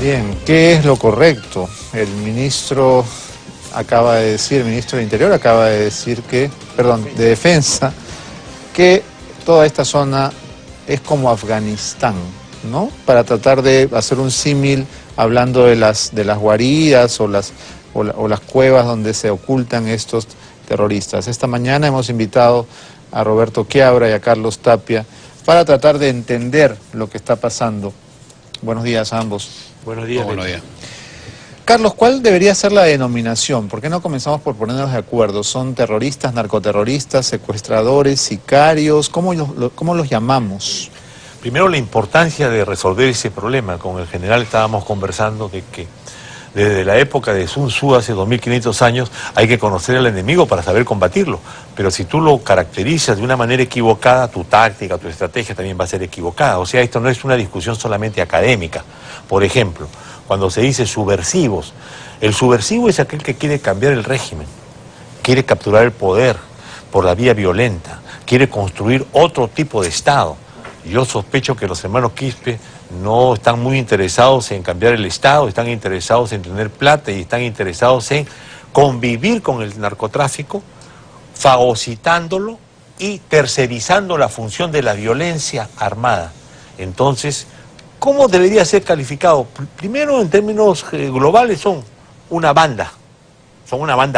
Bien, ¿qué es lo correcto? El ministro acaba de decir, el ministro del Interior acaba de decir que, perdón, de Defensa, que toda esta zona es como Afganistán, ¿no? Para tratar de hacer un símil hablando de las guaridas o las cuevas donde se ocultan estos terroristas. Esta mañana hemos invitado a Roberto Quiabra y a Carlos Tapia para tratar de entender lo que está pasando. Buenos días a ambos. Buenos días. Buenos días. Carlos, ¿cuál debería ser la denominación? ¿Por qué no comenzamos por ponernos de acuerdo? ¿Son terroristas, narcoterroristas, secuestradores, sicarios? ¿Cómo los llamamos? Primero, la importancia de resolver ese problema. Con el general estábamos conversando de que desde la época de Sun Tzu, hace 2500 años, hay que conocer al enemigo para saber combatirlo. Pero si tú lo caracterizas de una manera equivocada, tu táctica, tu estrategia también va a ser equivocada. O sea, esto no es una discusión solamente académica. Por ejemplo, cuando se dice subversivos, el subversivo es aquel que quiere cambiar el régimen, quiere capturar el poder por la vía violenta, quiere construir otro tipo de Estado. Yo sospecho que los hermanos Quispe no están muy interesados en cambiar el Estado, están interesados en tener plata y están interesados en convivir con el narcotráfico, fagocitándolo y tercerizando la función de la violencia armada. Entonces, ¿cómo debería ser calificado? Primero, en términos globales, son una banda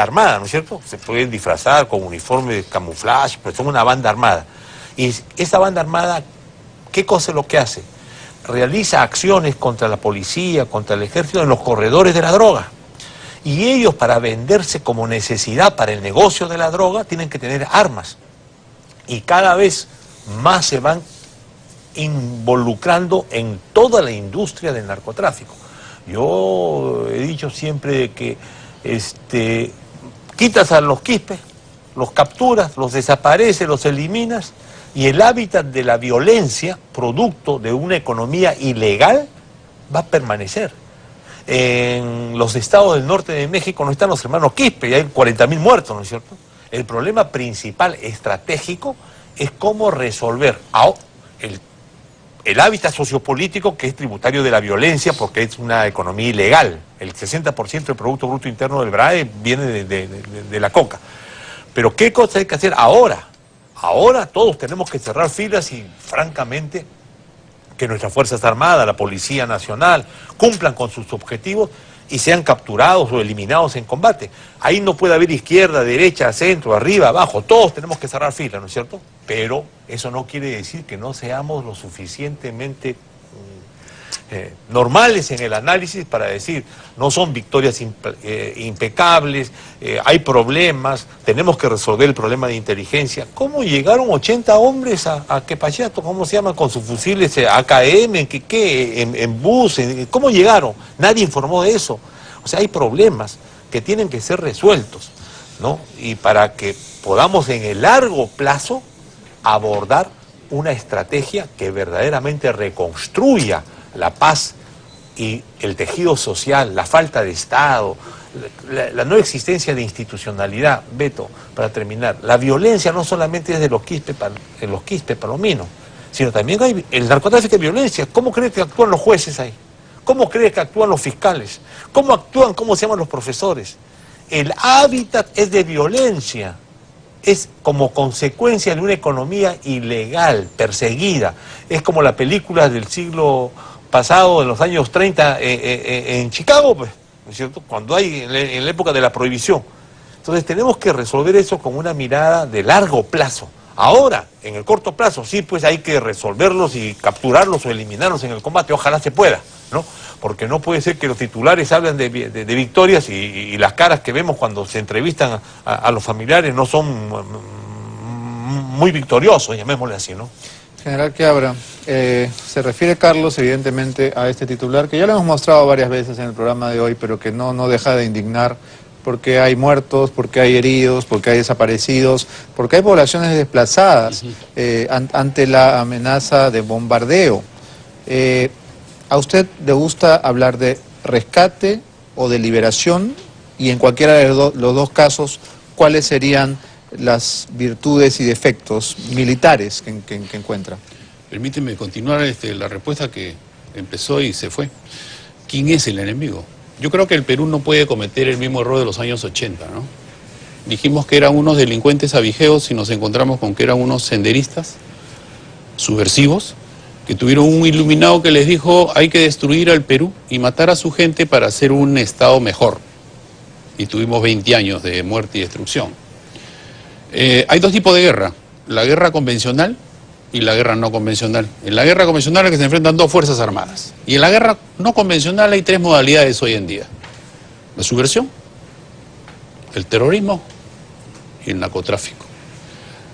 armada, ¿no es cierto? Se pueden disfrazar con uniforme de camuflaje, pero son una banda armada. Y esa banda armada, ¿qué cosa es lo que hace? Realiza acciones contra la policía, contra el ejército en los corredores de la droga. Y ellos, para venderse como necesidad para el negocio de la droga, tienen que tener armas. Y cada vez más se van involucrando en toda la industria del narcotráfico. Yo he dicho siempre de que quitas a los Quispe, los capturas, los desapareces, los eliminas, y el hábitat de la violencia, producto de una economía ilegal, va a permanecer. En los estados del norte de México no están los hermanos Quispe, y hay 40.000 muertos, ¿no es cierto? El problema principal, estratégico, es cómo resolver el hábitat sociopolítico, que es tributario de la violencia, porque es una economía ilegal. El 60% del Producto Bruto Interno del BRAE viene de la coca. Pero ¿qué cosa hay que hacer ahora? Ahora todos tenemos que cerrar filas y, francamente, que nuestras Fuerzas Armadas, la Policía Nacional, cumplan con sus objetivos y sean capturados o eliminados en combate. Ahí no puede haber izquierda, derecha, centro, arriba, abajo. Todos tenemos que cerrar filas, ¿no es cierto? Pero eso no quiere decir que no seamos lo suficientemente normales en el análisis para decir, no son victorias impecables, hay problemas, tenemos que resolver el problema de inteligencia. ¿Cómo llegaron 80 hombres a Quepachato? ¿Cómo se llaman? Con sus fusiles AKM, en bus, ¿cómo llegaron? Nadie informó de eso. O sea, hay problemas que tienen que ser resueltos, ¿no? Y para que podamos en el largo plazo abordar una estrategia que verdaderamente reconstruya la paz y el tejido social, la falta de Estado, la no existencia de institucionalidad. Beto, para terminar, la violencia no solamente es de los Quispe palominos, sino también hay el narcotráfico de violencia. ¿Cómo crees que actúan los jueces ahí? ¿Cómo crees que actúan los fiscales? ¿Cómo se llaman los profesores? El hábitat es de violencia. Es como consecuencia de una economía ilegal, perseguida. Es como la película del siglo pasado, en los años 30, en Chicago, pues, ¿no es cierto? Cuando hay, en la época de la prohibición. Entonces tenemos que resolver eso con una mirada de largo plazo. Ahora, en el corto plazo, sí, pues hay que resolverlos y capturarlos o eliminarlos en el combate. Ojalá se pueda, ¿no? Porque no puede ser que los titulares hablen de victorias y las caras que vemos cuando se entrevistan a los familiares no son muy victoriosos, llamémosle así, ¿no? General Quiabra, se refiere Carlos evidentemente a este titular que ya lo hemos mostrado varias veces en el programa de hoy, pero que no deja de indignar porque hay muertos, porque hay heridos, porque hay desaparecidos, porque hay poblaciones desplazadas ante la amenaza de bombardeo. ¿A usted le gusta hablar de rescate o de liberación? Y en cualquiera de los dos casos, ¿cuáles serían las virtudes y defectos militares que encuentra? Permíteme continuar la respuesta que empezó y se fue. ¿quién es el enemigo? Yo creo que el Perú no puede cometer el mismo error de los años 80, ¿no? Dijimos que eran unos delincuentes abigeos y nos encontramos con que eran unos senderistas subversivos que tuvieron un iluminado que les dijo hay que destruir al Perú y matar a su gente para hacer un Estado mejor. Y tuvimos 20 años de muerte y destrucción. Hay dos tipos de guerra, la guerra convencional y la guerra no convencional. En la guerra convencional es que se enfrentan dos fuerzas armadas. Y en la guerra no convencional hay tres modalidades hoy en día. La subversión, el terrorismo y el narcotráfico.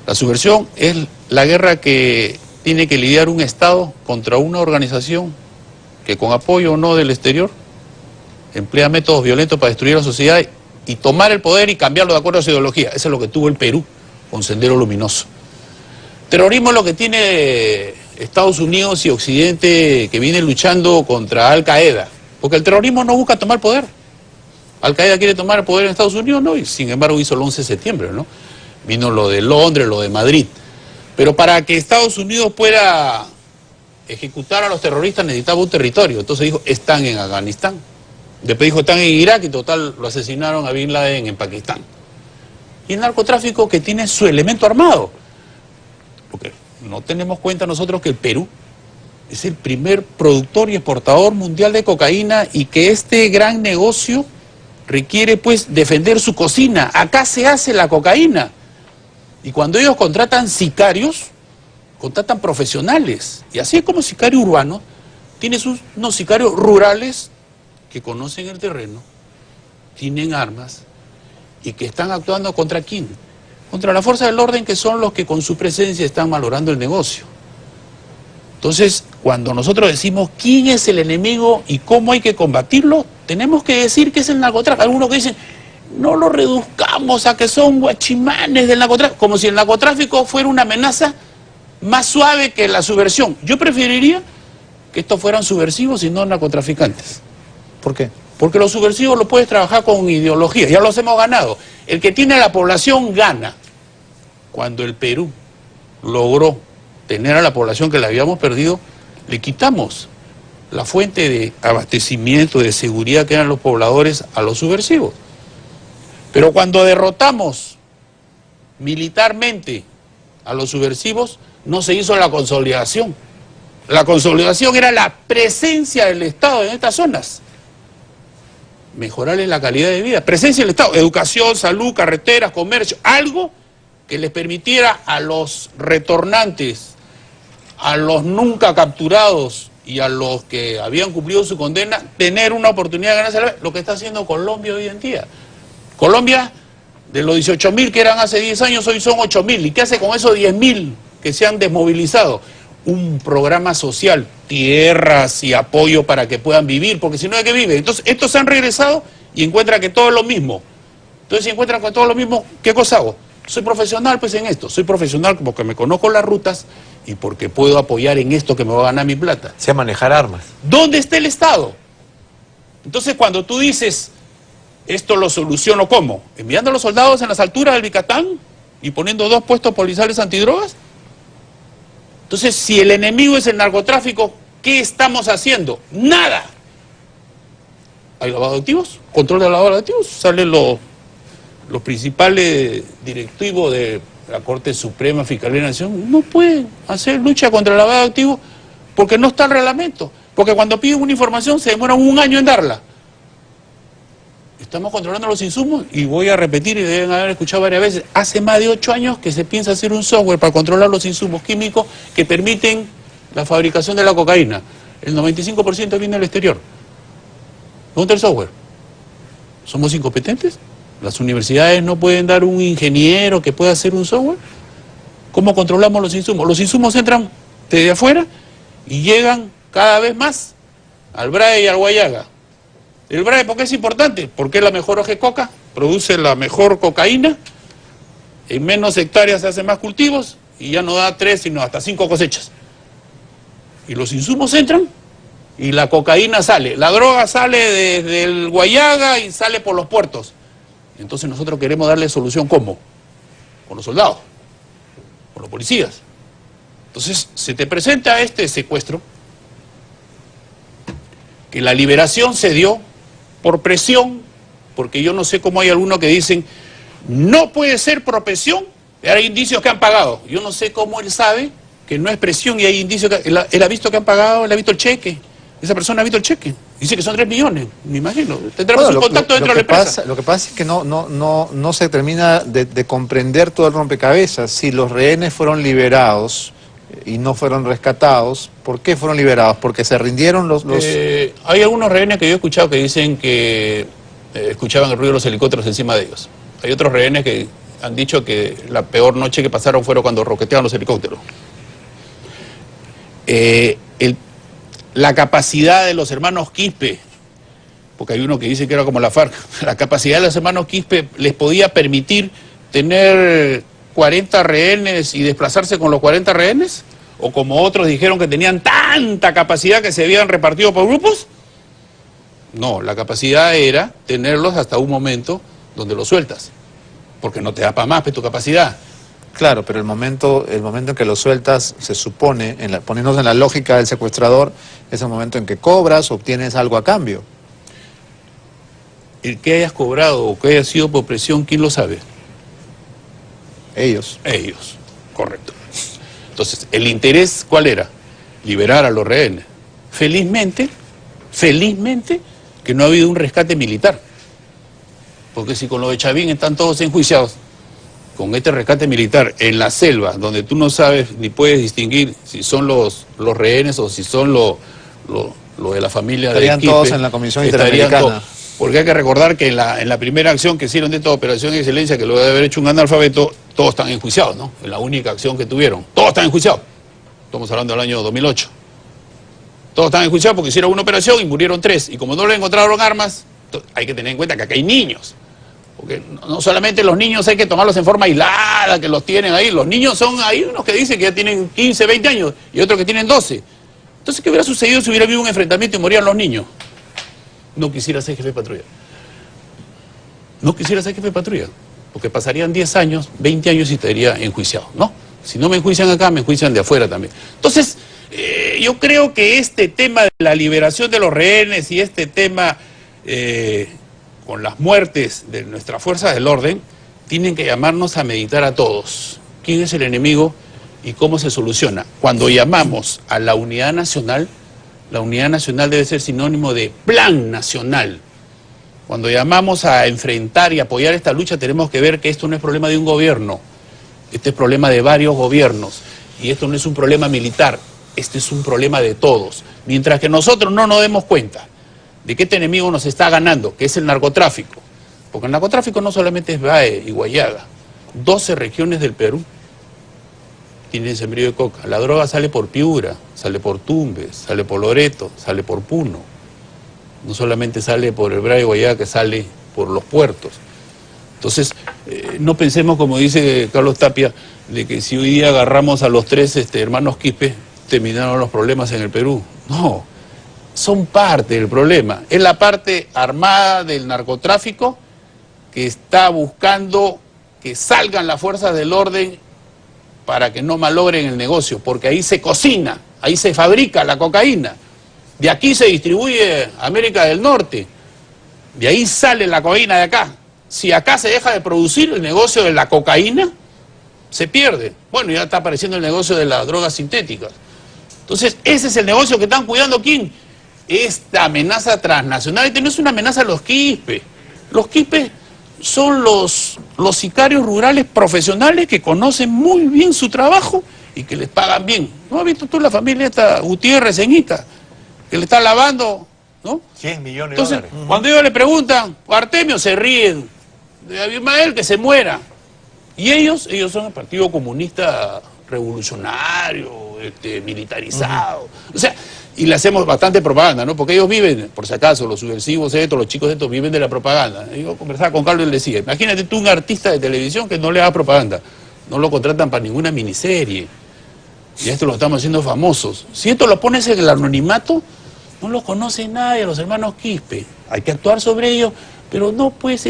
La subversión es la guerra que tiene que lidiar un Estado contra una organización que con apoyo o no del exterior emplea métodos violentos para destruir la sociedad y tomar el poder y cambiarlo de acuerdo a su ideología. Eso es lo que tuvo el Perú con Sendero Luminoso. Terrorismo es lo que tiene Estados Unidos y Occidente, que viene luchando contra Al Qaeda, porque el terrorismo no busca tomar poder. Al Qaeda quiere tomar el poder en Estados Unidos, no, y sin embargo hizo el 11 de septiembre, ¿no? Vino lo de Londres, lo de Madrid. Pero para que Estados Unidos pueda ejecutar a los terroristas necesitaba un territorio. Entonces dijo, están en Afganistán. Después dijo, están en Irak y total lo asesinaron a Bin Laden en Pakistán. Y el narcotráfico que tiene su elemento armado. Porque no tenemos cuenta nosotros que el Perú es el primer productor y exportador mundial de cocaína y que este gran negocio requiere pues defender su cocina. Acá se hace la cocaína. Y cuando ellos contratan sicarios, contratan profesionales. Y así es como sicario urbano, tienes unos sicarios rurales que conocen el terreno, tienen armas y que están actuando ¿contra quién? Contra la fuerza del orden, que son los que con su presencia están malogrando el negocio. Entonces, cuando nosotros decimos quién es el enemigo y cómo hay que combatirlo, tenemos que decir que es el narcotráfico. Algunos que dicen, no lo reduzcamos a que son guachimanes del narcotráfico, como si el narcotráfico fuera una amenaza más suave que la subversión. Yo preferiría que estos fueran subversivos y no narcotraficantes. ¿Por qué? Porque los subversivos lo puedes trabajar con ideología, ya los hemos ganado. El que tiene a la población gana. Cuando el Perú logró tener a la población que la habíamos perdido, le quitamos la fuente de abastecimiento, de seguridad que eran los pobladores a los subversivos. Pero cuando derrotamos militarmente a los subversivos, no se hizo la consolidación. La consolidación era la presencia del Estado en estas zonas. Mejorarles la calidad de vida, presencia del Estado, educación, salud, carreteras, comercio, algo que les permitiera a los retornantes, a los nunca capturados y a los que habían cumplido su condena, tener una oportunidad de ganarse la vida, lo que está haciendo Colombia hoy en día. Colombia, de los 18.000 que eran hace 10 años, hoy son 8.000. ¿Y qué hace con esos 10.000 que se han desmovilizado? Un programa social, tierras y apoyo para que puedan vivir, porque si no, ¿de qué viven? Entonces, estos se han regresado y encuentran que todo es lo mismo. Entonces, si encuentran que todo es lo mismo, ¿qué cosa hago? Soy profesional pues en esto, soy profesional porque me conozco las rutas y porque puedo apoyar en esto que me va a ganar mi plata. Sé manejar armas. ¿Dónde está el Estado? Entonces, cuando tú dices, esto lo soluciono, ¿cómo? ¿Enviando a los soldados en las alturas del Bicatán y poniendo 2 puestos policiales antidrogas? Entonces, si el enemigo es el narcotráfico, ¿qué estamos haciendo? ¡Nada! ¿Hay lavado de activos? ¿Control de lavado de activos? Salen los principales directivos de la Corte Suprema, Fiscalía de la Nación. No pueden hacer lucha contra el lavado de activos porque no está el reglamento. Porque cuando piden una información se demoran 1 año en darla. Estamos controlando los insumos y voy a repetir y deben haber escuchado varias veces, hace más de 8 años que se piensa hacer un software para controlar los insumos químicos que permiten la fabricación de la cocaína. El 95% viene del exterior. ¿Dónde está el software? ¿Somos incompetentes? ¿Las universidades no pueden dar un ingeniero que pueda hacer un software? ¿Cómo controlamos los insumos? Los insumos entran desde afuera y llegan cada vez más al BRAE y al Guayaga. El BRAE, ¿por qué es importante? Porque es la mejor hoja de coca, produce la mejor cocaína, en menos hectáreas se hacen más cultivos y ya no da 3 sino hasta 5 cosechas. Y los insumos entran y la cocaína sale, la droga sale desde el Guayaga y sale por los puertos. Entonces nosotros queremos darle solución, ¿cómo? Con los soldados, con los policías. Entonces se te presenta este secuestro que la liberación se dio por presión, porque yo no sé cómo hay algunos que dicen, no puede ser por presión, hay indicios que han pagado. Yo no sé cómo él sabe que no es presión y hay indicios que él ha visto que han pagado, él ha visto el cheque. Esa persona ha visto el cheque. Dice que son 3 millones, me imagino. Tendremos un contacto dentro de la empresa. Lo que pasa es que no se termina de comprender todo el rompecabezas. Si los rehenes fueron liberados y no fueron rescatados, ¿por qué fueron liberados? ¿Porque se rindieron los...? Hay algunos rehenes que yo he escuchado que dicen que escuchaban el ruido de los helicópteros encima de ellos. Hay otros rehenes que han dicho que la peor noche que pasaron fueron cuando roqueteaban los helicópteros. La capacidad de los hermanos Quispe, porque hay uno que dice que era como la FARC, la capacidad de los hermanos Quispe les podía permitir tener 40 rehenes y desplazarse con los 40 rehenes, o como otros dijeron que tenían tanta capacidad que se habían repartido por grupos. No, la capacidad era tenerlos hasta un momento donde los sueltas, porque no te da para más tu capacidad. Claro, pero el momento en que lo sueltas, se supone, poniéndonos en la lógica del secuestrador, es el momento en que cobras, obtienes algo a cambio. El que hayas cobrado o que haya sido por presión, ¿quién lo sabe? Ellos. Ellos, correcto. Entonces, ¿el interés cuál era? Liberar a los rehenes. Felizmente, que no ha habido un rescate militar. Porque si con lo de Chavín están todos enjuiciados, con este rescate militar en la selva, donde tú no sabes ni puedes distinguir si son los rehenes o si son lo de la familia de Quispe, estarían todos en la Comisión Interamericana. Porque hay que recordar que en la primera acción que hicieron de esta operación de excelencia, que lo debe haber hecho un analfabeto, todos están enjuiciados, ¿no? En la única acción que tuvieron. Todos están enjuiciados. Estamos hablando del año 2008. Todos están enjuiciados porque hicieron una operación y murieron 3. Y como no le encontraron armas, hay que tener en cuenta que acá hay niños. Porque no solamente los niños hay que tomarlos en forma aislada, que los tienen ahí. Los niños hay unos que dicen que ya tienen 15, 20 años y otros que tienen 12. Entonces, ¿qué hubiera sucedido si hubiera habido un enfrentamiento y morían los niños? No quisiera ser jefe de patrulla. No quisiera ser jefe de patrulla. Porque pasarían 10 años, 20 años y estaría enjuiciado, ¿no? Si no me enjuician acá, me enjuician de afuera también. Entonces, yo creo que este tema de la liberación de los rehenes y este tema con las muertes de nuestras fuerzas del orden, tienen que llamarnos a meditar a todos. ¿Quién es el enemigo y cómo se soluciona? Cuando llamamos a la unidad nacional debe ser sinónimo de plan nacional. Cuando llamamos a enfrentar y apoyar esta lucha, tenemos que ver que esto no es problema de un gobierno, este es problema de varios gobiernos, y esto no es un problema militar, este es un problema de todos. Mientras que nosotros no nos demos cuenta de que este enemigo nos está ganando, que es el narcotráfico, porque el narcotráfico no solamente es Bae y Guayaga, 12 regiones del Perú tienen sembrío de coca. La droga sale por Piura, sale por Tumbes, sale por Loreto, sale por Puno. No solamente sale por el Bray y Guayaga, que sale por los puertos. Entonces, no pensemos, como dice Carlos Tapia, de que si hoy día agarramos a los 3 hermanos Quispe, terminaron los problemas en el Perú. No, son parte del problema. Es la parte armada del narcotráfico que está buscando que salgan las fuerzas del orden para que no malogren el negocio, porque ahí se cocina, ahí se fabrica la cocaína. De aquí se distribuye a América del Norte, de ahí sale la cocaína de acá. Si acá se deja de producir el negocio de la cocaína, se pierde. Bueno, ya está apareciendo el negocio de las drogas sintéticas. Entonces, ese es el negocio que están cuidando, ¿quién? Esta amenaza transnacional. Esta no es una amenaza a los Quispe. Los Quispe son los sicarios rurales profesionales que conocen muy bien su trabajo y que les pagan bien. ¿No has visto tú la familia esta Gutiérrez en Ica? Que le está lavando, ¿no? 100 millones Entonces, de dólares. cuando ellos le preguntan, Artemio, se ríen. De Abimael, que se muera. Y ellos son el Partido Comunista Revolucionario, militarizado. O sea, y le hacemos bastante propaganda, ¿no? Porque ellos viven, por si acaso, los subversivos estos, los chicos estos, viven de la propaganda. Yo conversaba con Carlos y le decía, imagínate tú un artista de televisión que no le haga propaganda. No lo contratan para ninguna miniserie. Y esto lo estamos haciendo famosos. Si esto lo pones en el anonimato, no lo conoce nadie, los hermanos Quispe. Hay que actuar sobre ellos, pero no pues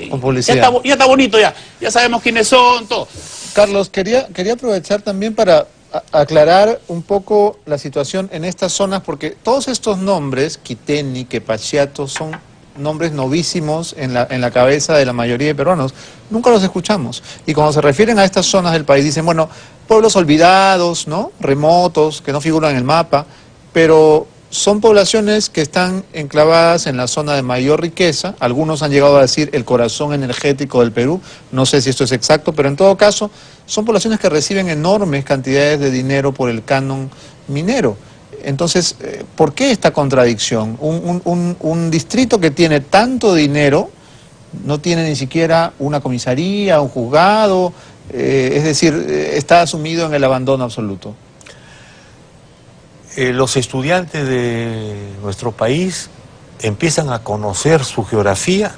con publicidad. Ya está bonito, ya sabemos quiénes son, todo. Carlos, quería aprovechar también para aclarar un poco la situación en estas zonas, porque todos estos nombres, Quiteni, Quepachiato, son nombres novísimos en la cabeza de la mayoría de peruanos. Nunca los escuchamos. Y cuando se refieren a estas zonas del país, dicen, bueno, pueblos olvidados, ¿no? Remotos, que no figuran en el mapa, pero son poblaciones que están enclavadas en la zona de mayor riqueza. Algunos han llegado a decir el corazón energético del Perú. No sé si esto es exacto, pero en todo caso son poblaciones que reciben enormes cantidades de dinero por el canon minero. Entonces, ¿por qué esta contradicción? Un distrito que tiene tanto dinero no tiene ni siquiera una comisaría, un juzgado, es decir, está sumido en el abandono absoluto. Los estudiantes de nuestro país empiezan a conocer su geografía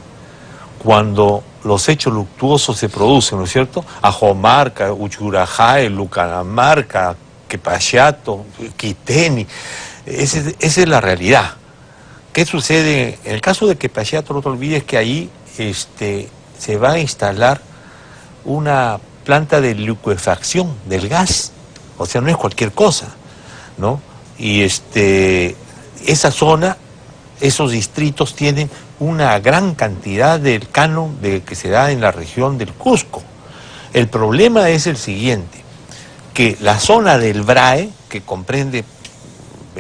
cuando los hechos luctuosos se producen, ¿no es cierto? Ajomarca, Uchurajay, Lucanamarca, Quepachiato, Quiteni. Esa es la realidad. ¿Qué sucede? En el caso de Quepachiato, no te olvides que ahí se va a instalar una planta de licuefacción del gas. O sea, no es cualquier cosa, ¿no? Y esa zona, esos distritos tienen una gran cantidad del canon que se da en la región del Cusco. El problema es el siguiente, que la zona del BRAE, que comprende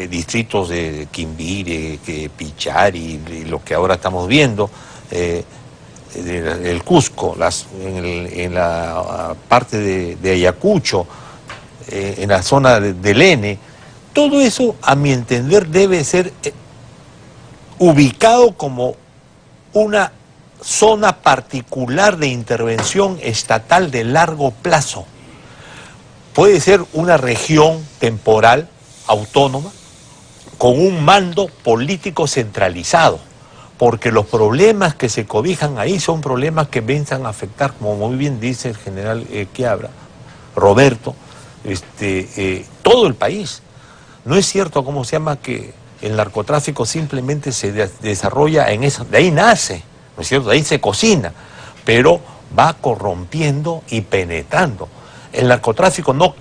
distritos de Quimbire, Pichari, y lo que ahora estamos viendo, el Cusco, en la parte de Ayacucho, en la zona del N, todo eso, a mi entender, debe ser ubicado como una zona particular de intervención estatal de largo plazo. Puede ser una región temporal, autónoma, con un mando político centralizado, porque los problemas que se cobijan ahí son problemas que piensan afectar, como muy bien dice el general Quiabra, Roberto, todo el país. No es cierto, ¿cómo se llama?, que el narcotráfico simplemente se desarrolla en eso, de ahí nace, ¿no es cierto?, de ahí se cocina, pero va corrompiendo y penetrando. El narcotráfico no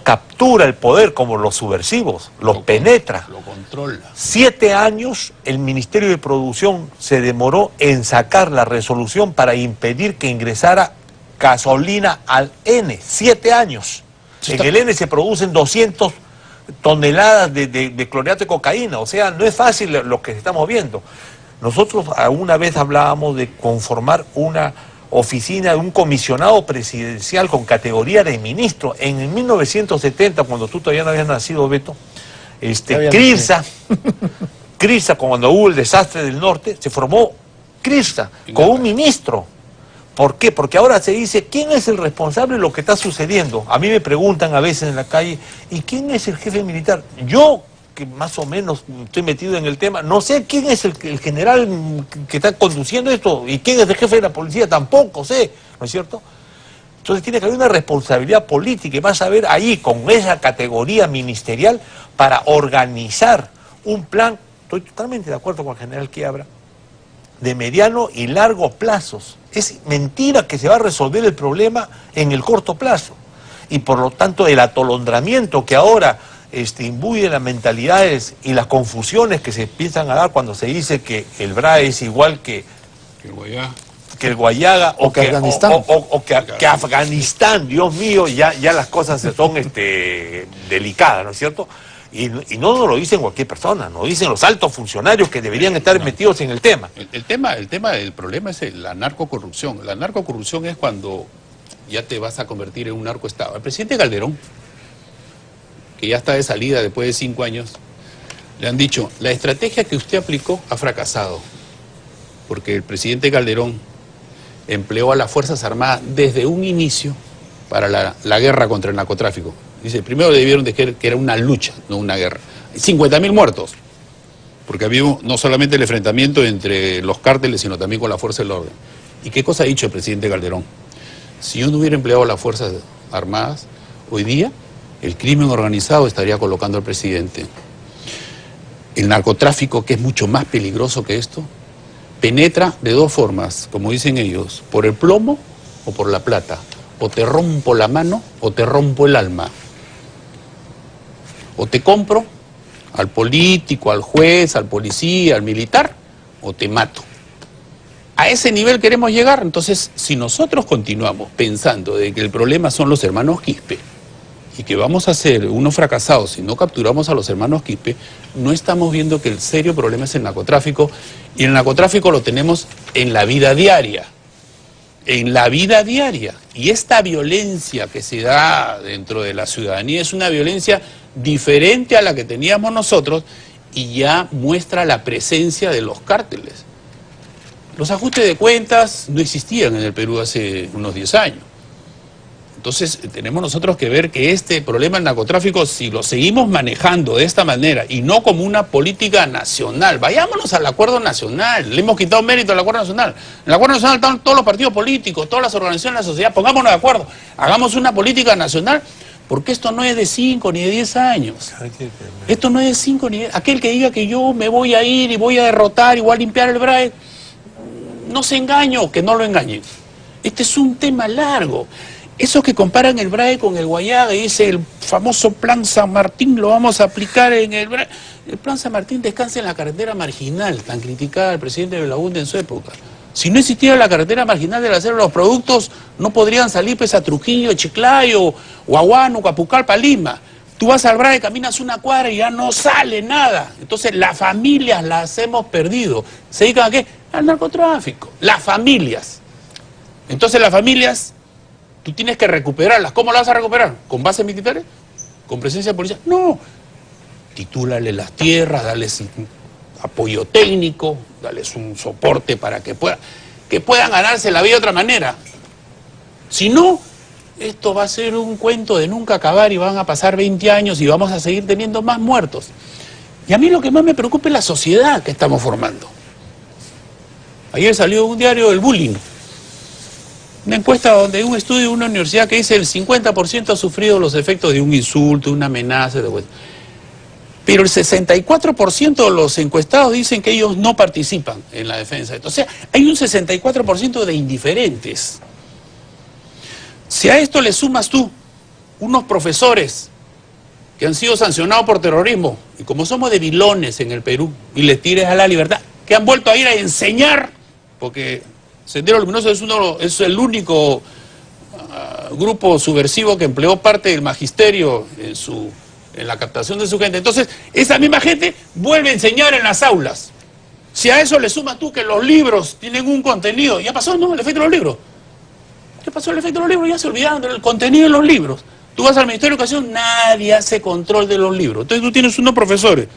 captura el poder como los subversivos, lo penetra. Lo controla. 7 años el Ministerio de Producción se demoró en sacar la resolución para impedir que ingresara gasolina al N. 7 años. En el N se producen 200 toneladas de clorhidrato de cocaína, o sea, no es fácil lo que estamos viendo. Nosotros alguna vez hablábamos de conformar una oficina de un comisionado presidencial con categoría de ministro. En 1970, cuando tú todavía no habías nacido, Beto, CRIRSA, cuando hubo el desastre del norte, se formó CRIRSA con un ministro. ¿Por qué? Porque ahora se dice, ¿quién es el responsable de lo que está sucediendo? A mí me preguntan a veces en la calle, ¿y quién es el jefe militar? Yo, que más o menos estoy metido en el tema, no sé quién es el general que está conduciendo esto, y quién es el jefe de la policía, tampoco sé, ¿no es cierto? Entonces tiene que haber una responsabilidad política, y vas a ver ahí, con esa categoría ministerial, para organizar un plan, estoy totalmente de acuerdo con el general Quiabra, de mediano y largo plazos. Es mentira que se va a resolver el problema en el corto plazo. Y por lo tanto el atolondramiento que ahora imbuye las mentalidades y las confusiones que se empiezan a dar cuando se dice que el BRAE es igual que el Guayaga o que Afganistán. Que Afganistán, Dios mío, ya las cosas son delicadas, ¿no es cierto? Y no nos lo dicen cualquier persona, nos dicen los altos funcionarios que deberían estar metidos en el tema. El problema es la narcocorrupción. La narcocorrupción es cuando ya te vas a convertir en un narcoestado. El presidente Calderón, que ya está de salida después de 5 años, le han dicho, la estrategia que usted aplicó ha fracasado, porque el presidente Calderón empleó a las Fuerzas Armadas desde un inicio para la guerra contra el narcotráfico. Dice, primero debieron decir que era una lucha, no una guerra. 50.000 muertos, porque había no solamente el enfrentamiento entre los cárteles, sino también con la fuerza del orden. ¿Y qué cosa ha dicho el presidente Calderón? Si yo no hubiera empleado a las Fuerzas Armadas, hoy día el crimen organizado estaría colocando al presidente. El narcotráfico, que es mucho más peligroso que esto, penetra de 2 formas, como dicen ellos, por el plomo o por la plata. O te rompo la mano o te rompo el alma. O te compro al político, al juez, al policía, al militar, o te mato. A ese nivel queremos llegar. Entonces, si nosotros continuamos pensando de que el problema son los hermanos Quispe y que vamos a ser unos fracasados si no capturamos a los hermanos Quispe, no estamos viendo que el serio problema es el narcotráfico, y el narcotráfico lo tenemos en la vida diaria. En la vida diaria. Y esta violencia que se da dentro de la ciudadanía es una violencia diferente a la que teníamos nosotros, y ya muestra la presencia de los cárteles. Los ajustes de cuentas no existían en el Perú hace unos 10 años. Entonces tenemos nosotros que ver que este problema del narcotráfico, si lo seguimos manejando de esta manera y no como una política nacional, vayámonos al acuerdo nacional. Le hemos quitado mérito al acuerdo nacional. En el acuerdo nacional están todos los partidos políticos, todas las organizaciones de la sociedad. Pongámonos de acuerdo, hagamos una política nacional, porque esto no es de 5 ni de 10 años. Esto no es de 5 ni de 10. Aquel que diga que yo me voy a ir y voy a derrotar y voy a limpiar el BRAE, no se engañe, que no lo engañen. Este es un tema largo. Esos que comparan el BRAE con el Guayaga y dice el famoso Plan San Martín lo vamos a aplicar en el BRAE. El Plan San Martín descansa en la carretera marginal, tan criticada del presidente Belaúnde en su época. Si no existiera la carretera marginal del acero, los productos no podrían salir pues a Trujillo, Chiclayo, o a Huánuco, a Pucallpa, Lima. Tú vas al BRAE, caminas una cuadra y ya no sale nada. Entonces las familias las hemos perdido. ¿Se dedican a qué? Al narcotráfico. Las familias. Entonces las familias, tú tienes que recuperarlas. ¿Cómo las vas a recuperar? ¿Con bases militares? ¿Con presencia policial? No. Titúlale las tierras, dales apoyo técnico, dales un soporte para que puedan ganarse la vida de otra manera. Si no, esto va a ser un cuento de nunca acabar y van a pasar 20 años y vamos a seguir teniendo más muertos. Y a mí lo que más me preocupa es la sociedad que estamos formando. Ayer salió un diario del bullying. Una encuesta donde hay un estudio de una universidad que dice el 50% ha sufrido los efectos de un insulto, una amenaza, pero el 64% de los encuestados dicen que ellos no participan en la defensa. O sea, hay un 64% de indiferentes. Si a esto le sumas tú unos profesores que han sido sancionados por terrorismo, y como somos debilones en el Perú, y les tires a la libertad, que han vuelto a ir a enseñar, porque Sendero Luminoso es el único grupo subversivo que empleó parte del magisterio en la captación de su gente. Entonces, esa misma gente vuelve a enseñar en las aulas. Si a eso le sumas tú que los libros tienen un contenido, ya pasó, ¿no? El efecto de los libros. ¿Qué pasó el efecto de los libros? Ya se olvidaron del contenido de los libros. Tú vas al Ministerio de Educación, nadie hace control de los libros. Entonces tú tienes unos profesores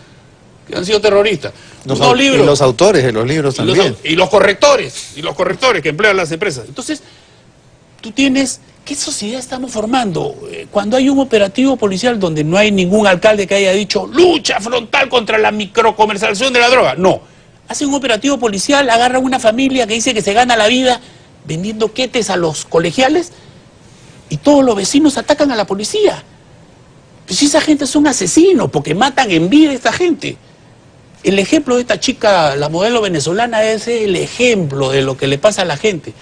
que han sido terroristas. Y los autores de los libros también. Y los correctores que emplean las empresas. Entonces, tú tienes... ¿Qué sociedad estamos formando? Cuando hay un operativo policial donde no hay ningún alcalde que haya dicho lucha frontal contra la microcomercialización de la droga. No. Hace un operativo policial, agarra una familia que dice que se gana la vida vendiendo quetes a los colegiales y todos los vecinos atacan a la policía. Pues esa gente son asesinos porque matan en vida a esta gente. El ejemplo de esta chica, la modelo venezolana, es el ejemplo de lo que le pasa a la gente.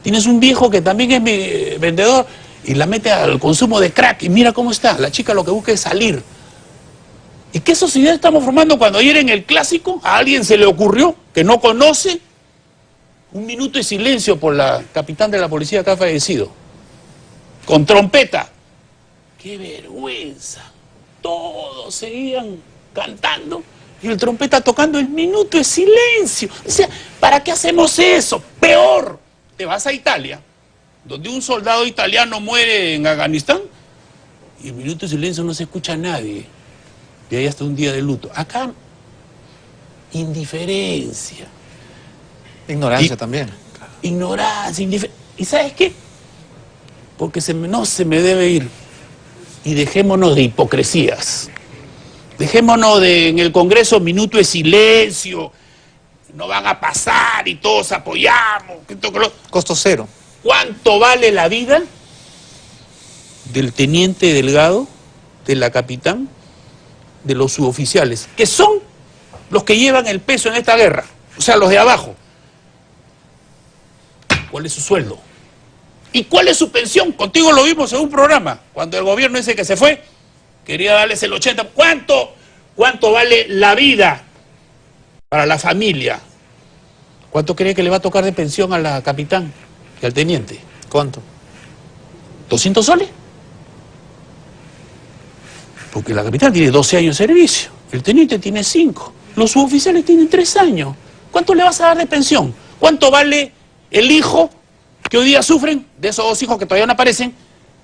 Tienes un viejo que también es vendedor y la mete al consumo de crack y mira cómo está. La chica lo que busca es salir. ¿Y qué sociedad estamos formando cuando ayer en el Clásico a alguien se le ocurrió, que no conoce, un minuto de silencio por la capitán de la policía que ha fallecido? Con trompeta. ¡Qué vergüenza! Todos seguían cantando y el trompeta tocando el minuto de silencio. O sea, ¿para qué hacemos eso? Peor. Te vas a Italia, donde un soldado italiano muere en Afganistán y el minuto de silencio no se escucha a nadie. Y hay hasta un día de luto. Acá, indiferencia. Ignorancia también. Ignorancia, indiferencia. ¿Y sabes qué? Porque no se me debe ir. Y dejémonos de hipocresías. Dejémonos de en el Congreso minuto de silencio. No van a pasar y todos apoyamos. Costo cero. ¿Cuánto vale la vida del teniente Delgado, de la capitán, de los suboficiales, que son los que llevan el peso en esta guerra? O sea, los de abajo. ¿Cuál es su sueldo? ¿Y cuál es su pensión? Contigo lo vimos en un programa, cuando el gobierno ese que se fue, quería darles el 80%. ¿Cuánto vale la vida para la familia? ¿Cuánto cree que le va a tocar de pensión a la capitán y al teniente? ¿Cuánto? ¿200 soles? Porque la capitán tiene 12 años de servicio, el teniente tiene 5, los suboficiales tienen 3 años. ¿Cuánto le vas a dar de pensión? ¿Cuánto vale el hijo que hoy día sufren, de esos 2 hijos que todavía no aparecen?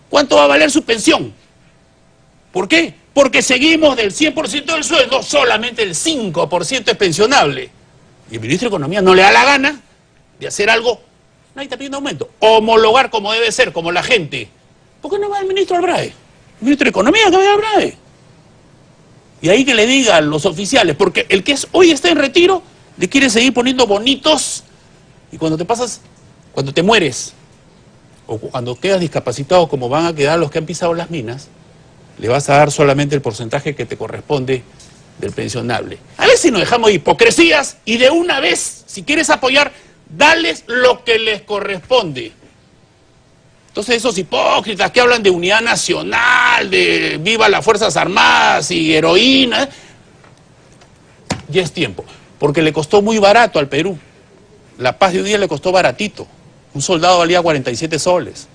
¿Cuánto va a valer su pensión? ¿Por qué? Porque seguimos del 100% del sueldo, solamente el 5% es pensionable. Y el ministro de Economía no le da la gana de hacer algo. Nadie está pidiendo aumento. Homologar como debe ser, como la gente. ¿Por qué no va el ministro Albrae? El ministro de Economía que vaya Albrae. Y ahí que le digan los oficiales, porque el que hoy está en retiro, le quiere seguir poniendo bonitos. Y cuando te mueres, o cuando quedas discapacitado, como van a quedar los que han pisado las minas, le vas a dar solamente el porcentaje que te corresponde del pensionable. A ver si nos dejamos de hipocresías y de una vez, si quieres apoyar, dales lo que les corresponde. Entonces esos hipócritas que hablan de unidad nacional, de viva las Fuerzas Armadas y heroína, ya es tiempo, porque le costó muy barato al Perú. La paz de hoy día le costó baratito. Un soldado valía 47 soles.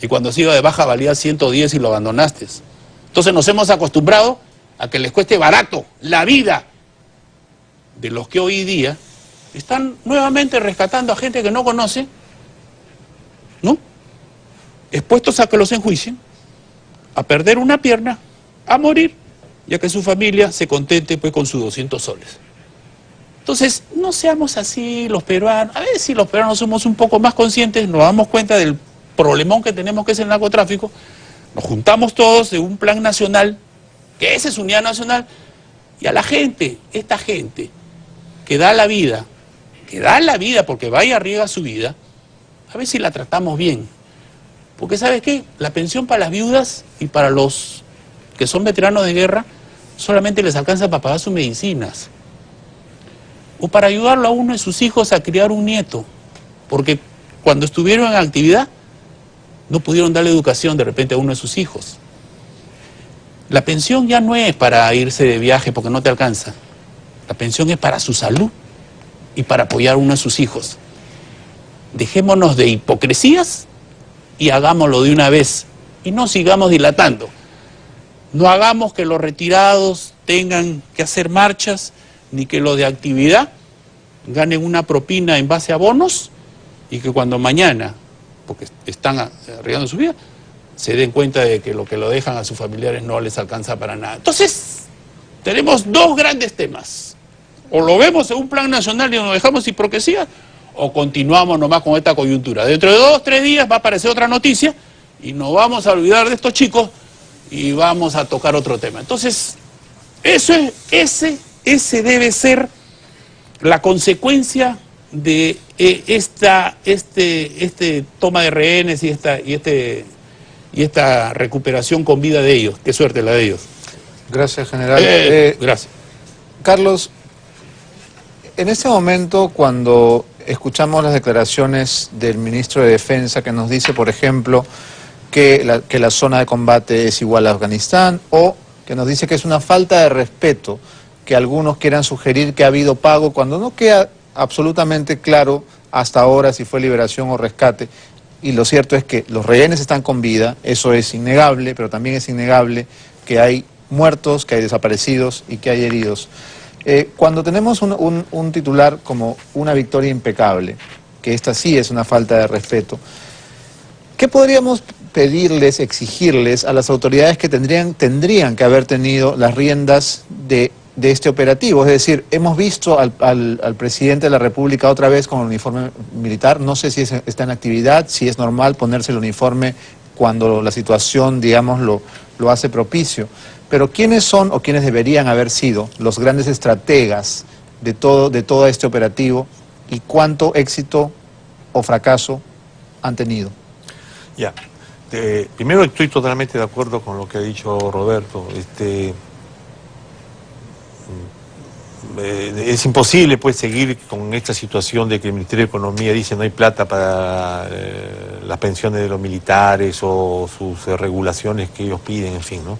Y cuando se iba de baja valía 110 y lo abandonaste. Entonces nos hemos acostumbrado a que les cueste barato la vida de los que hoy día están nuevamente rescatando a gente que no conoce, ¿no? Expuestos a que los enjuicien, a perder una pierna, a morir, y a que su familia se contente pues con sus 200 soles. Entonces, no seamos así los peruanos. A ver si los peruanos somos un poco más conscientes, nos damos cuenta del problemón que tenemos, que es el narcotráfico, nos juntamos todos de un plan nacional, que esa es unidad nacional, y a la gente, esta gente que da la vida porque va y arriesga su vida, a ver si la tratamos bien. Porque ¿sabes qué? La pensión para las viudas y para los que son veteranos de guerra solamente les alcanza para pagar sus medicinas. O para ayudarlo a uno de sus hijos a criar un nieto. Porque cuando estuvieron en actividad, no pudieron darle educación de repente a uno de sus hijos. La pensión ya no es para irse de viaje porque no te alcanza. La pensión es para su salud y para apoyar a uno de sus hijos. Dejémonos de hipocresías y hagámoslo de una vez. Y no sigamos dilatando. No hagamos que los retirados tengan que hacer marchas, ni que los de actividad ganen una propina en base a bonos, y que cuando mañana, porque están arriesgando su vida, se den cuenta de que lo que lo dejan a sus familiares no les alcanza para nada. Entonces, tenemos 2 grandes temas. O lo vemos en un plan nacional y nos dejamos hipocresía, o continuamos nomás con esta coyuntura. Dentro de 2 o 3 días va a aparecer otra noticia y nos vamos a olvidar de estos chicos y vamos a tocar otro tema. Entonces, ese debe ser la consecuencia de este toma de rehenes y esta recuperación con vida de ellos. Qué suerte la de ellos. Gracias, general. Gracias. Carlos, en este momento, cuando escuchamos las declaraciones del ministro de Defensa que nos dice, por ejemplo, que la zona de combate es igual a Afganistán, o que nos dice que es una falta de respeto que algunos quieran sugerir que ha habido pago, cuando no queda absolutamente claro hasta ahora si fue liberación o rescate, y lo cierto es que los rehenes están con vida, eso es innegable, pero también es innegable que hay muertos, que hay desaparecidos y que hay heridos. Cuando tenemos un titular como una victoria impecable, que esta sí es una falta de respeto, ¿qué podríamos pedirles, exigirles a las autoridades que tendrían que haber tenido las riendas de este operativo? Es decir, hemos visto al presidente de la República otra vez con el uniforme militar, no sé si está en actividad, si es normal ponerse el uniforme cuando la situación, digamos, lo hace propicio. Pero ¿quiénes son o quiénes deberían haber sido los grandes estrategas de todo este operativo y cuánto éxito o fracaso han tenido? Ya. Primero estoy totalmente de acuerdo con lo que ha dicho Roberto. Es imposible pues seguir con esta situación de que el Ministerio de Economía dice no hay plata para las pensiones de los militares o sus regulaciones que ellos piden, en fin, ¿no?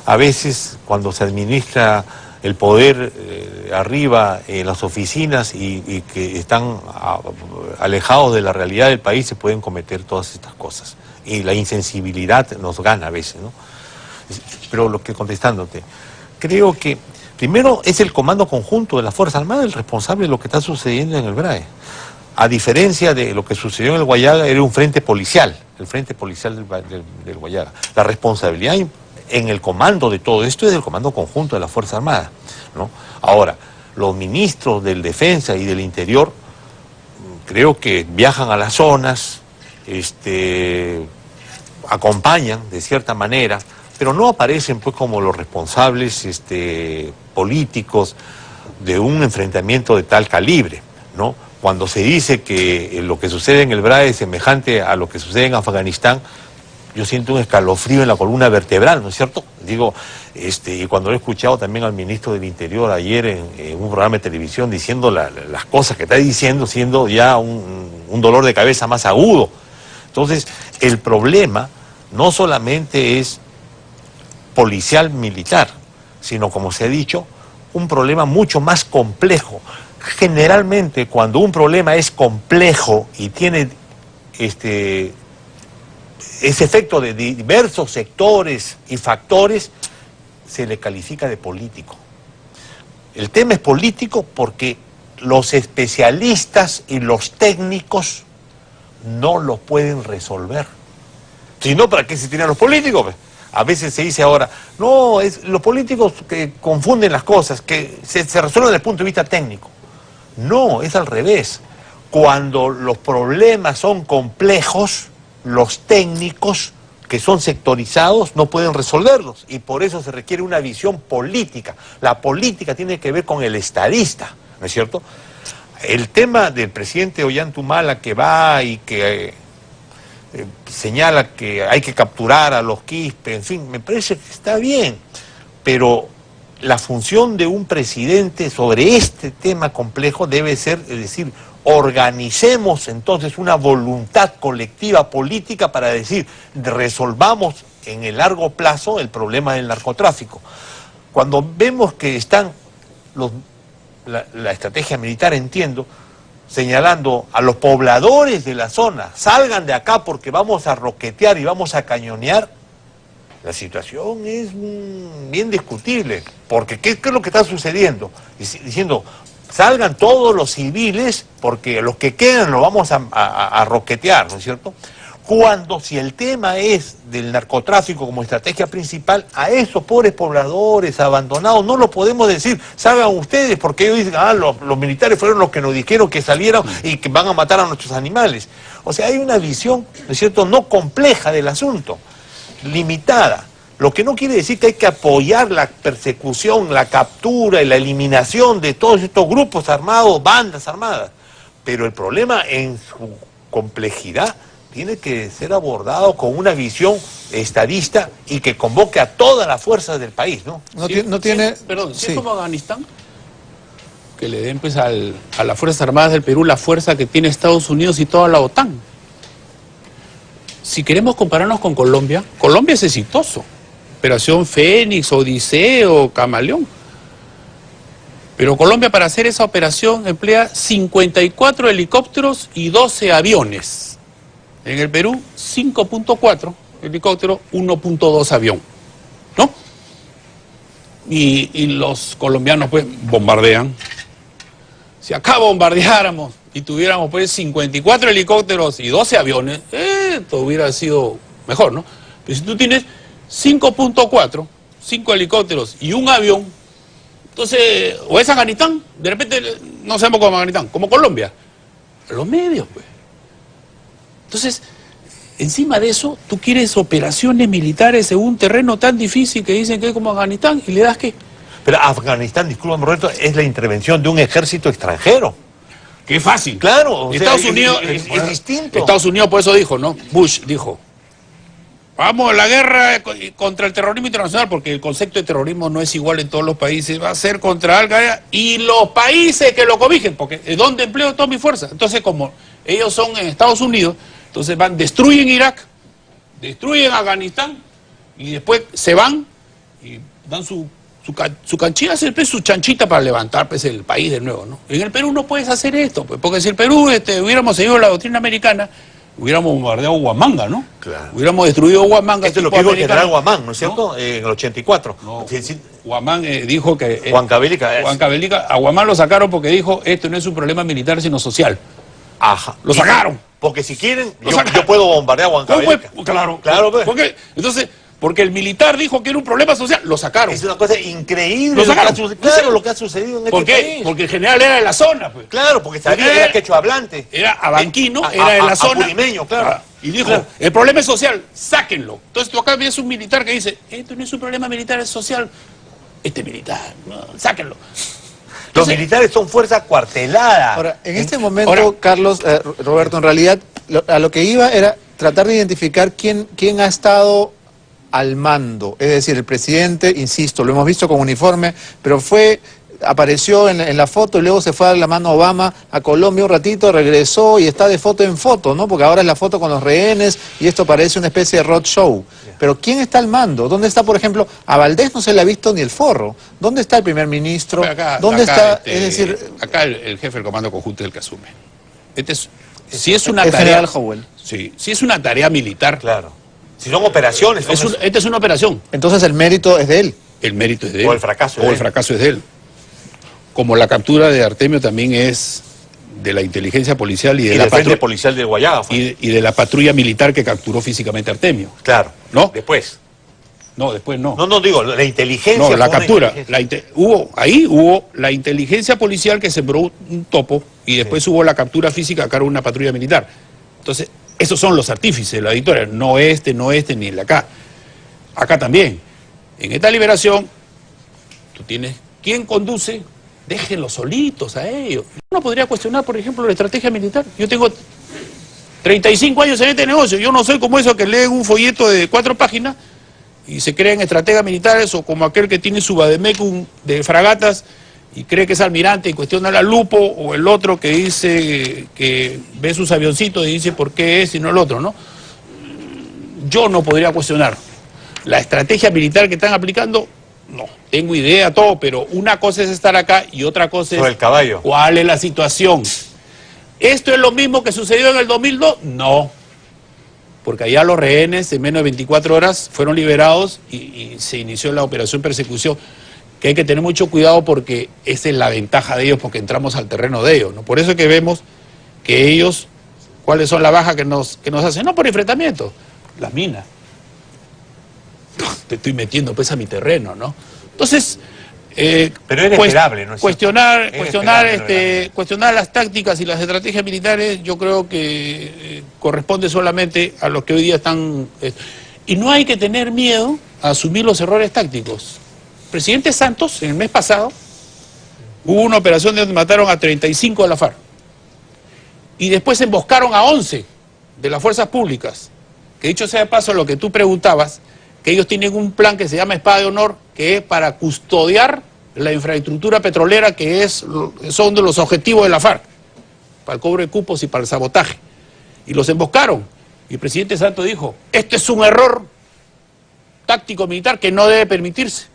a veces cuando se administra el poder arriba en las oficinas y que están alejados de la realidad del país, se pueden cometer todas estas cosas. Y la insensibilidad nos gana a veces, ¿no? Pero lo que contestándote, creo que primero es el Comando Conjunto de la Fuerza Armada el responsable de lo que está sucediendo en el BRAE. A diferencia de lo que sucedió en el Guayaga, era un frente policial, el frente policial del Guayaga. La responsabilidad en el comando de todo esto es del Comando Conjunto de la Fuerza Armada, ¿no? Ahora, los ministros del Defensa y del Interior creo que viajan a las zonas, acompañan de cierta manera, pero no aparecen pues como los responsables políticos de un enfrentamiento de tal calibre, ¿no? Cuando se dice que lo que sucede en el BRAE es semejante a lo que sucede en Afganistán, yo siento un escalofrío en la columna vertebral, ¿no es cierto? Digo, y cuando lo he escuchado también al ministro del Interior ayer en un programa de televisión diciendo las cosas que está diciendo, siendo ya un dolor de cabeza más agudo. Entonces, el problema no solamente es policial militar, sino, como se ha dicho, un problema mucho más complejo. Generalmente, cuando un problema es complejo y tiene ese efecto de diversos sectores y factores, se le califica de político. El tema es político porque los especialistas y los técnicos no lo pueden resolver. Si no, ¿para qué se tiran los políticos? A veces se dice ahora, no, los políticos que confunden las cosas, que se resuelven desde el punto de vista técnico. No, es al revés. Cuando los problemas son complejos, los técnicos que son sectorizados no pueden resolverlos y por eso se requiere una visión política. La política tiene que ver con el estadista, ¿no es cierto? El tema del presidente Ollantumala que va y que señala que hay que capturar a los Quispe, en fin, me parece que está bien, pero la función de un presidente sobre este tema complejo debe ser, es decir, organicemos entonces una voluntad colectiva política para decir, resolvamos en el largo plazo el problema del narcotráfico. Cuando vemos que están la estrategia militar, entiendo, señalando a los pobladores de la zona, salgan de acá porque vamos a roquetear y vamos a cañonear, la situación es bien discutible, porque ¿qué es lo que está sucediendo? Diciendo, salgan todos los civiles porque los que quedan los vamos a roquetear, ¿no es cierto? Cuando si el tema es del narcotráfico como estrategia principal, a esos pobres pobladores abandonados no lo podemos decir, salgan ustedes, porque ellos dicen, los militares fueron los que nos dijeron que salieron y que van a matar a nuestros animales. O sea, hay una visión, ¿no es cierto?, no compleja del asunto, limitada. Lo que no quiere decir que hay que apoyar la persecución, la captura y la eliminación de todos estos grupos armados, bandas armadas. Pero el problema en su complejidad tiene que ser abordado con una visión estadista y que convoque a todas las fuerzas del país, ¿no? Perdón, ¿sí es como Afganistán? Que le den pues a las Fuerzas Armadas del Perú la fuerza que tiene Estados Unidos y toda la OTAN. Si queremos compararnos con Colombia, Colombia es exitoso. Operación Fénix, Odiseo, Camaleón. Pero Colombia para hacer esa operación emplea 54 helicópteros y 12 aviones. En el Perú, 5.4 helicópteros, 1.2 avión, ¿no? Y los colombianos pues bombardean. Si acá bombardeáramos y tuviéramos pues 54 helicópteros y 12 aviones, esto hubiera sido mejor, ¿no? Pero si tú tienes 5.4, 5 helicópteros y un avión, entonces, o es Afganistán, de repente no sabemos como Afganistán, como Colombia, los medios, pues. Entonces, encima de eso, tú quieres operaciones militares en un terreno tan difícil que dicen que es como Afganistán, y le das ¿qué? Pero Afganistán, discúlpame Roberto, es la intervención de un ejército extranjero. Qué fácil. Claro, Estados Unidos es distinto. Estados Unidos por eso dijo, ¿no? Bush dijo, vamos a la guerra contra el terrorismo internacional, porque el concepto de terrorismo no es igual en todos los países, va a ser contra Al-Qaeda y los países que lo cobijen, porque ¿de dónde empleo toda mi fuerza? Entonces, como ellos son en Estados Unidos, entonces destruyen Irak, destruyen Afganistán y después se van y dan su canchita, hace pues, su chanchita para levantar pues, el país de nuevo, ¿no? En el Perú no puedes hacer esto, pues, porque si el Perú hubiéramos seguido la doctrina americana, hubiéramos bombardeado Huamanga, ¿no? Claro. Hubiéramos destruido Huamanga. Esto es lo que dijo el general Guamán, ¿no es cierto? ¿No? En el 84. No, Guamán dijo que... Huancavelica. A Guamán lo sacaron porque dijo, esto no es un problema militar, sino social. Ajá. Lo sacaron. Porque si quieren, yo puedo bombardear Huancavelica. Claro. Pues. Porque el militar dijo que era un problema social, lo sacaron. Es una cosa increíble. Lo sacaron. Lo que ha sucedido en ¿Por este qué? país. Porque el general era de la zona, pues. Claro, porque era quechua hablante. Era abanquino, era de la zona. Apurimeño, claro. Y dijo, el problema es social, sáquenlo. Entonces tú acá ves un militar que dice, esto no es un problema militar, es social. Este militar, no, sáquenlo. Los militares son fuerza cuartelada. Ahora, en este momento, Carlos, Roberto, en realidad a lo que iba era tratar de identificar quién ha estado al mando. Es decir, el presidente, insisto, lo hemos visto con uniforme, pero apareció en la foto y luego se fue a dar la mano a Obama a Colombia un ratito, regresó y está de foto en foto, ¿no? Porque ahora es la foto con los rehenes y esto parece una especie de roadshow. Pero ¿quién está al mando? ¿Dónde está, por ejemplo, a Valdés no se le ha visto ni el forro? ¿Dónde está el primer ministro? ¿Dónde está, es decir... Acá el jefe del comando conjunto es el que asume. Si es una el tarea... general Howell. Sí, si es una tarea militar... Claro. Si son operaciones... Esta es una operación. Entonces el mérito es de él. El mérito es de él. O el fracaso es de él. Como la captura de Artemio también es de la inteligencia policial y de la patrulla policial de Guayaba. Y de la patrulla militar que capturó físicamente a Artemio. Claro. ¿No? Después. No, después no. No, digo, la inteligencia. No, la captura. Hubo la inteligencia policial que sembró un topo y después hubo la captura física a cargo de una patrulla militar. Entonces, esos son los artífices de la victoria. No este, ni el de acá. Acá también. En esta liberación, tú tienes... ¿Quién conduce? Déjenlos solitos a ellos. Uno podría cuestionar, por ejemplo, la estrategia militar. Yo tengo 35 años en este negocio. Yo no soy como esos que leen un folleto de 4 páginas y se creen estrategas militares, o como aquel que tiene su vademecum de fragatas y cree que es almirante y cuestiona la Lupo, o el otro que dice que ve sus avioncitos y dice por qué es y no el otro, ¿no? Yo no podría cuestionar la estrategia militar que están aplicando. No, tengo idea, todo, pero una cosa es estar acá y otra cosa es... el caballo. ¿Cuál es la situación? ¿Esto es lo mismo que sucedió en el 2002? No, porque allá los rehenes en menos de 24 horas fueron liberados y se inició la operación persecución, que hay que tener mucho cuidado porque esa es la ventaja de ellos, porque entramos al terreno de ellos, ¿no? Por eso es que vemos que ellos, ¿cuáles son las bajas que nos hacen? No por enfrentamiento, las minas. Te estoy metiendo pues a mi terreno, ¿no? Entonces, pero es esperable, ¿no? Cuestionar las tácticas y las estrategias militares, yo creo que corresponde solamente a los que hoy día están... y no hay que tener miedo a asumir los errores tácticos. Presidente Santos, en el mes pasado, hubo una operación donde mataron a 35 de la FARC. Y después emboscaron a 11 de las fuerzas públicas. Que dicho sea de paso, lo que tú preguntabas, que ellos tienen un plan que se llama Espada de Honor, que es para custodiar la infraestructura petrolera, que son de los objetivos de la FARC, para el cobro de cupos y para el sabotaje. Y los emboscaron. Y el presidente Santos dijo, este es un error táctico militar que no debe permitirse.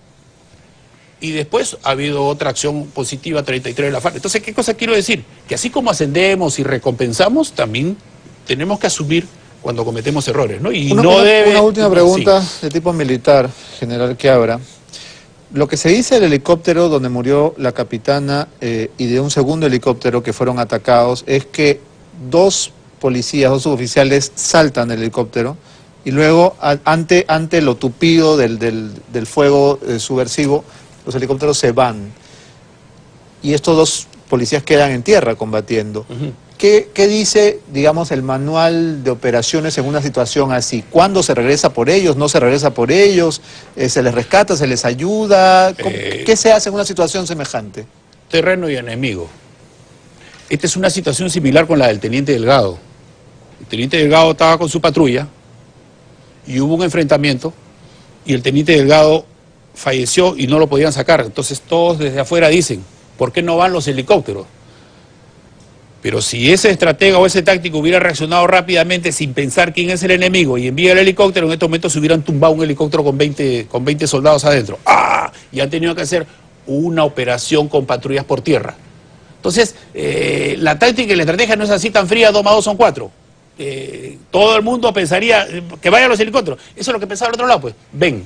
Y después ha habido otra acción positiva, 33 de la FARC. Entonces, ¿qué cosa quiero decir? Que así como ascendemos y recompensamos, también tenemos que asumir cuando cometemos errores, ¿no? Y una última pregunta de tipo militar, general Quiabra. Lo que se dice del helicóptero donde murió la capitana y de un segundo helicóptero que fueron atacados es que 2 policías, 2 suboficiales saltan del helicóptero y luego ante lo tupido del fuego subversivo, los helicópteros se van. Y estos 2 policías quedan en tierra combatiendo. ¿Qué dice, digamos, el manual de operaciones en una situación así? ¿Cuándo se regresa por ellos? ¿No se regresa por ellos? ¿Se les rescata? ¿Se les ayuda? ¿Qué se hace en una situación semejante? Terreno y enemigo. Esta es una situación similar con la del teniente Delgado. El teniente Delgado estaba con su patrulla y hubo un enfrentamiento y el teniente Delgado falleció y no lo podían sacar. Entonces todos desde afuera dicen, ¿por qué no van los helicópteros? Pero si ese estratega o ese táctico hubiera reaccionado rápidamente sin pensar quién es el enemigo y envía el helicóptero, en estos momentos se hubieran tumbado un helicóptero con 20 soldados adentro. ¡Ah! Y han tenido que hacer una operación con patrullas por tierra. Entonces, la táctica y la estrategia no es así tan fría, 2 más 2 son 4. Todo el mundo pensaría que vayan los helicópteros. Eso es lo que pensaba al otro lado, pues. Ven.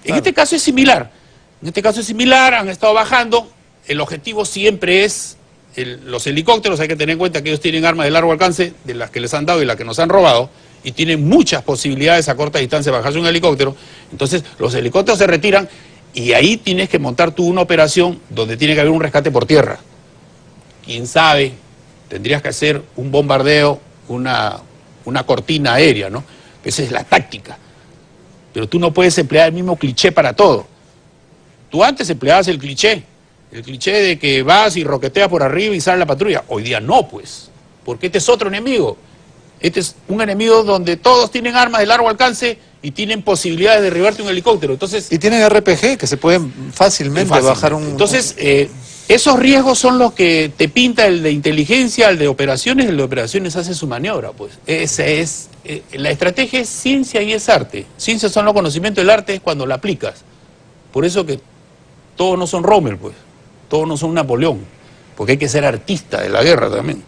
En este caso es similar. En este caso es similar, han estado bajando. El objetivo siempre es los helicópteros. Hay que tener en cuenta que ellos tienen armas de largo alcance, de las que les han dado y las que nos han robado, y tienen muchas posibilidades a corta distancia de bajarse un helicóptero. Entonces, los helicópteros se retiran y ahí tienes que montar tú una operación donde tiene que haber un rescate por tierra. Quién sabe, tendrías que hacer un bombardeo, una cortina aérea, ¿no? Esa es la táctica. Pero tú no puedes emplear el mismo cliché para todo. Tú antes empleabas el cliché de que vas y roqueteas por arriba y sale la patrulla. Hoy día no, pues, porque este es otro enemigo. Este es un enemigo donde todos tienen armas de largo alcance y tienen posibilidades de derribarte un helicóptero. Entonces, y tienen RPG que se pueden fácilmente bajar un... Entonces, esos riesgos son los que te pinta el de inteligencia, el de operaciones. El de operaciones hace su maniobra, pues. La estrategia es ciencia y es arte. Ciencia son los conocimientos, el arte es cuando la aplicas. Por eso que todos no son Rommel, pues. Todos no son Napoleón. Porque hay que ser artista de la guerra también.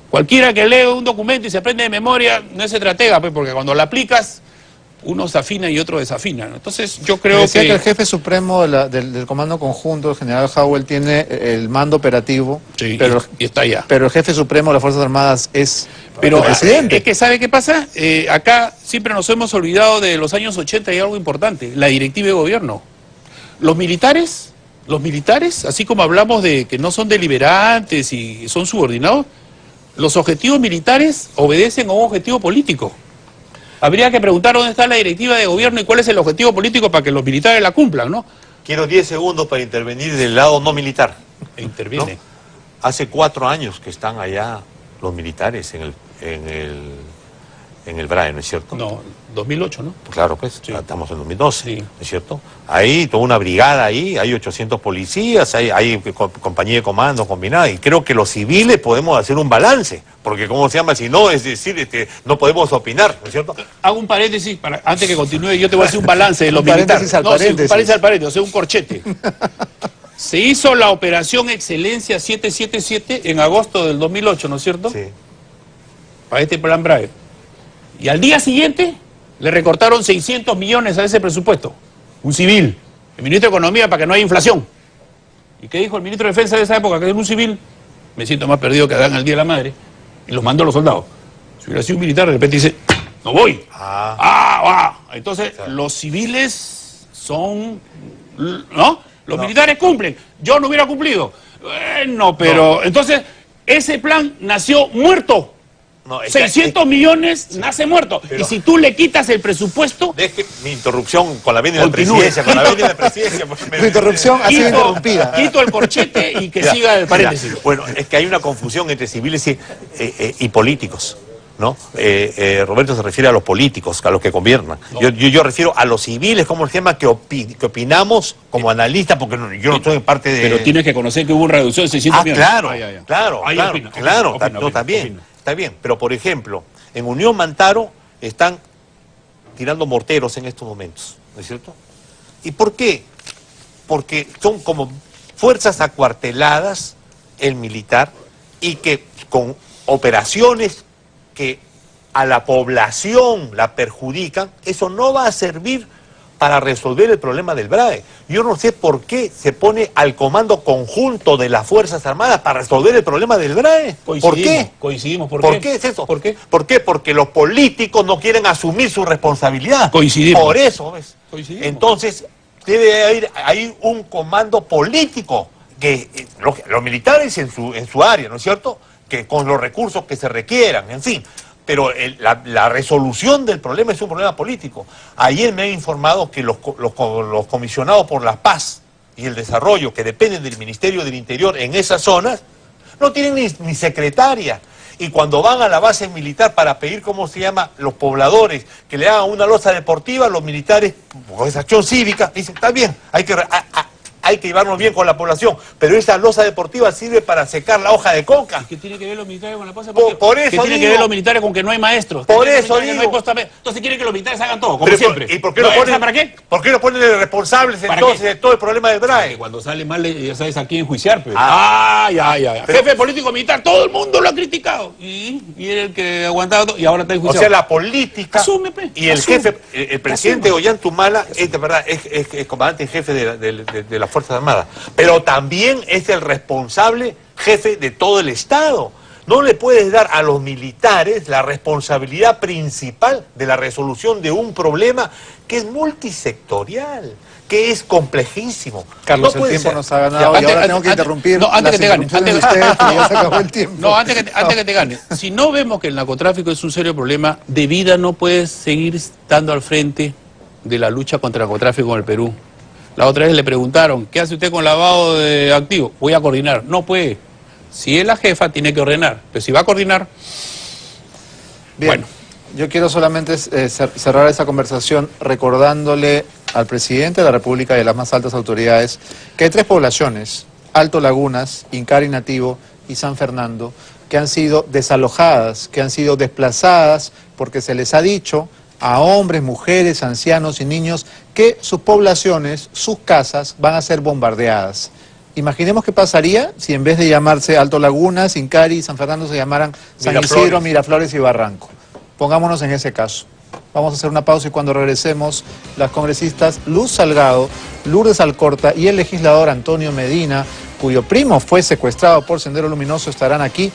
Cualquiera que lee un documento y se aprende de memoria no es estratega, pues, porque cuando la aplicas, uno se afina y otro desafina, ¿no? Entonces yo creo decía que el jefe supremo del Comando Conjunto, el general Howell, tiene el mando operativo, sí, pero, y está allá. Pero el jefe supremo de las Fuerzas Armadas es el presidente. Es que ¿sabe qué pasa? Acá siempre nos hemos olvidado de los años 80 y algo importante, la directiva de gobierno. Los militares, así como hablamos de que no son deliberantes y son subordinados, los objetivos militares obedecen a un objetivo político. Habría que preguntar dónde está la directiva de gobierno y cuál es el objetivo político para que los militares la cumplan, ¿no? Quiero 10 segundos para intervenir del lado no militar. Interviene. ¿No? Hace 4 años que están allá los militares en el BRAE, ¿no es cierto? No, 2008, ¿no? Claro, pues, sí. Estamos en 2012, sí. ¿no es cierto? Hay toda una brigada ahí, hay 800 policías, hay compañía de comando combinada, y creo que los civiles podemos hacer un balance, porque ¿cómo se llama? Si no, es decir, no podemos opinar, ¿no es cierto? Hago un paréntesis, antes que continúe, yo te voy a hacer un balance de los militares. Un paréntesis al paréntesis, o sea, un corchete. Se hizo la operación Excelencia 777 en agosto del 2008, ¿no es cierto? Sí. Para este plan BRAE. Y al día siguiente le recortaron 600 millones a ese presupuesto. Un civil, el ministro de Economía, para que no haya inflación. ¿Y qué dijo el ministro de Defensa de esa época? Que es un civil, me siento más perdido que Adán al Día de la Madre, y los mandó a los soldados. Si hubiera sido un militar, de repente dice, no voy. Entonces, claro. Los civiles son, ¿no? Los militares cumplen. Yo no hubiera cumplido. Bueno, pero no. Entonces, ese plan nació muerto. No, 600 millones nace muerto. Pero, y si tú le quitas el presupuesto... Deje mi interrupción con la venia de la presidencia. Con la venia de la presidencia. Mi interrupción ha sido interrumpida. Quito el corchete y que siga el paréntesis. Bueno, es que hay una confusión entre civiles y políticos, ¿no? Roberto se refiere a los políticos, a los que gobiernan. No. Yo refiero a los civiles como el tema que opinamos como analistas, porque yo no estoy en parte de... Pero tienes que conocer que hubo una reducción de 600 millones. Claro, está bien. Está bien, pero por ejemplo, en Unión Mantaro están tirando morteros en estos momentos, ¿no es cierto? ¿Y por qué? Porque son como fuerzas acuarteladas, el militar, y que con operaciones que a la población la perjudican, eso no va a servir para resolver el problema del BRAE. Yo no sé por qué se pone al comando conjunto de las Fuerzas Armadas para resolver el problema del BRAE. ¿Por qué? Coincidimos. ¿Por qué es eso? ¿Por qué? ¿Por qué? Porque los políticos no quieren asumir su responsabilidad. Coincidimos. Por eso, ¿ves? Coincidimos. Entonces, debe haber ahí un comando político, que los militares en su área, ¿no es cierto? Que con los recursos que se requieran, en fin. Pero la resolución del problema es un problema político. Ayer me han informado que los comisionados por la paz y el desarrollo, que dependen del Ministerio del Interior en esas zonas, no tienen ni secretaria. Y cuando van a la base militar para pedir, ¿cómo se llama?, los pobladores, que le hagan una losa deportiva, los militares, con esa acción cívica, dicen, está bien, hay hay que llevarnos bien con la población, pero esa losa deportiva sirve para secar la hoja de coca. ¿Qué tiene que ver los militares con la cosa? Por eso ¿Qué tiene digo, que ver los militares con que no hay maestros? Por ¿Qué tiene eso que ver que no hay digo. postamentos? Entonces quieren que los militares hagan todo, como pero, siempre. ¿y por qué ¿No? no ponen, ¿Para qué? ¿Por qué no ponen de responsables ¿Para entonces qué? de todo el problema del Que BRAE? cuando sale mal, ya sabes a quién enjuiciar, pero. Pero- Jefe político militar, todo el mundo lo ha criticado. Y era el que aguantaba todo, y ahora está O enjuiciado. sea, la política Asume, pe, y el asume. jefe, el presidente Ollantumala es de verdad, es comandante en jefe de las Fuerzas Armadas, pero también es el responsable jefe de todo el Estado. No le puedes dar a los militares la responsabilidad principal de la resolución de un problema que es multisectorial, que es complejísimo. Carlos, No el puede tiempo ser. nos ha ganado Ya, y ahora tengo que interrumpir. no, antes las que te gane, interrupciones antes- de ustedes, porque ya se acabó el tiempo. No, antes que te gane. Si no vemos que el narcotráfico es un serio problema, de vida no puedes seguir estando al frente de la lucha contra el narcotráfico en el Perú. La otra vez le preguntaron, ¿qué hace usted con lavado de activos? Voy a coordinar. No puede. Si es la jefa, tiene que ordenar. Pero si va a coordinar, Bien, bueno. yo quiero solamente cerrar esa conversación recordándole al presidente de la República y a las más altas autoridades que hay 3 poblaciones, Alto Lagunas, Incari Nativo y San Fernando, que han sido desalojadas, que han sido desplazadas porque se les ha dicho a hombres, mujeres, ancianos y niños que sus poblaciones, sus casas van a ser bombardeadas. Imaginemos qué pasaría si en vez de llamarse Alto Lagunas, Incari y San Fernando se llamaran San Miraflores. Isidro, Miraflores y Barranco. Pongámonos en ese caso. Vamos a hacer una pausa y cuando regresemos, las congresistas Luz Salgado, Lourdes Alcorta y el legislador Antonio Medina, cuyo primo fue secuestrado por Sendero Luminoso, estarán aquí